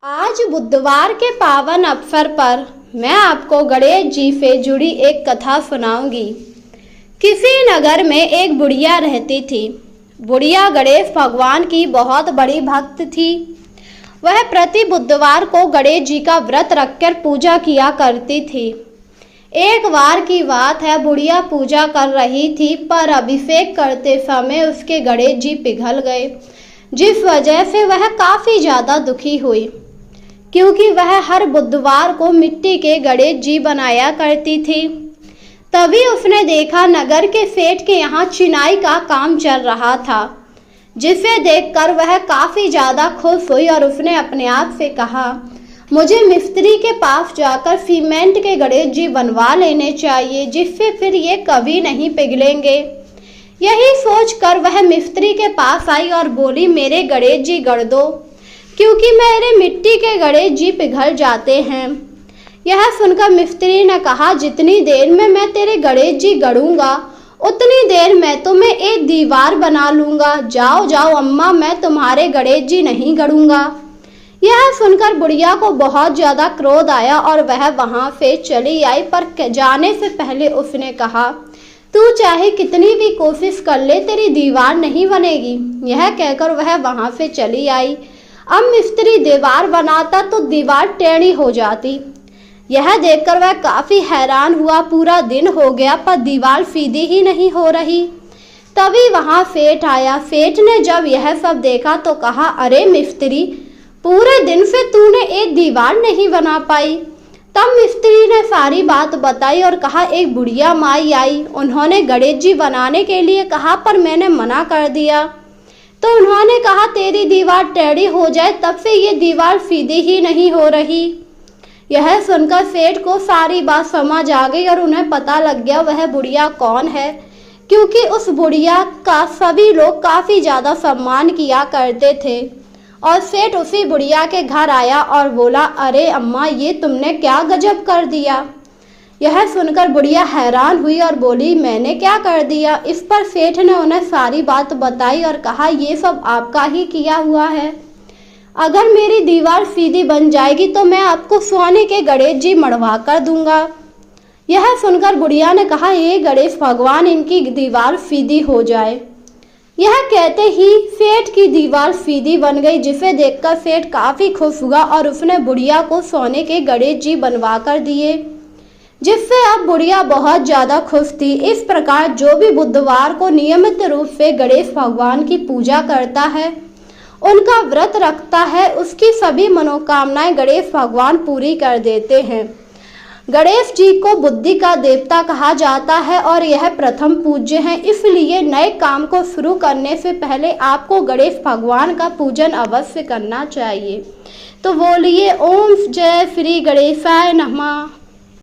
आज बुधवार के पावन अवसर पर मैं आपको गणेश जी से जुड़ी एक कथा सुनाऊंगी। किसी नगर में एक बुढ़िया रहती थी। बुढ़िया गणेश भगवान की बहुत बड़ी भक्त थी। वह प्रति बुधवार को गणेश जी का व्रत रखकर पूजा किया करती थी। एक बार की बात है, बुढ़िया पूजा कर रही थी पर अभिषेक करते समय उसके गणेश जी पिघल गए, जिस वजह से वह काफ़ी ज़्यादा दुखी हुई, क्योंकि वह हर बुधवार को मिट्टी के गणेश जी बनाया करती थी। तभी उसने देखा नगर के सेठ के यहाँ चिनाई का काम चल रहा था, जिसे देखकर वह काफ़ी ज़्यादा खुश हुई और उसने अपने आप से कहा, मुझे मिस्त्री के पास जाकर सीमेंट के गणेश जी बनवा लेने चाहिए, जिससे फिर ये कभी नहीं पिघलेंगे। यही सोचकर वह मिस्त्री के पास आई और बोली, मेरे गणेश जी गढ़ दो, क्योंकि मेरे मिट्टी के गणेश जी पिघल जाते हैं। यह सुनकर मिस्त्री ने कहा, जितनी देर में मैं तेरे गणेश जी गढ़ूंगा उतनी देर में तो मैं एक दीवार बना लूंगा। जाओ जाओ अम्मा, मैं तुम्हारे गणेश जी नहीं गढ़ूंगा। यह सुनकर बुढ़िया को बहुत ज़्यादा क्रोध आया और वह वहाँ से चली आई, पर जाने से पहले उसने कहा, तू चाहे कितनी भी कोशिश कर ले, तेरी दीवार नहीं बनेगी। यह कहकर वह वहाँ से चली आई। अब मिस्त्री दीवार बनाता तो दीवार टेढ़ी हो जाती। यह देखकर वह काफ़ी हैरान हुआ। पूरा दिन हो गया पर दीवार सीधी ही नहीं हो रही। तभी वहाँ सेठ आया। सेठ ने जब यह सब देखा तो कहा, अरे मिस्त्री, पूरे दिन से तूने एक दीवार नहीं बना पाई। तब मिस्त्री ने सारी बात बताई और कहा, एक बुढ़िया माई आई, उन्होंने गणेश जी बनाने के लिए कहा पर मैंने मना कर दिया, तो उन्होंने कहा तेरी दीवार टेढ़ी हो जाए, तब से ये दीवार सीधी ही नहीं हो रही। यह सुनकर सेठ को सारी बात समझ आ गई और उन्हें पता लग गया वह बुढ़िया कौन है, क्योंकि उस बुढ़िया का सभी लोग काफ़ी ज़्यादा सम्मान किया करते थे। और सेठ उसी बुढ़िया के घर आया और बोला, अरे अम्मा, ये तुमने क्या गजब कर दिया। यह सुनकर बुढ़िया हैरान हुई और बोली, मैंने क्या कर दिया। इस पर सेठ ने उन्हें सारी बात बताई और कहा, ये सब आपका ही किया हुआ है। अगर मेरी दीवार सीधी बन जाएगी तो मैं आपको सोने के गणेश जी मढ़वा कर दूंगा। यह सुनकर बुढ़िया ने कहा, ये गणेश भगवान, इनकी दीवार सीधी हो जाए। यह कहते ही सेठ की दीवार सीधी बन गई, जिसे देखकर सेठ काफ़ी खुश हुआ और उसने बुढ़िया को सोने के गणेश जी बनवा कर दिए, जिससे अब बुढ़िया बहुत ज़्यादा खुश थी। इस प्रकार जो भी बुधवार को नियमित रूप से गणेश भगवान की पूजा करता है, उनका व्रत रखता है, उसकी सभी मनोकामनाएं गणेश भगवान पूरी कर देते हैं। गणेश जी को बुद्धि का देवता कहा जाता है और यह प्रथम पूज्य हैं, इसलिए नए काम को शुरू करने से पहले आपको गणेश भगवान का पूजन अवश्य करना चाहिए। तो बोलिए, ओम जय श्री गणेशाय नमः।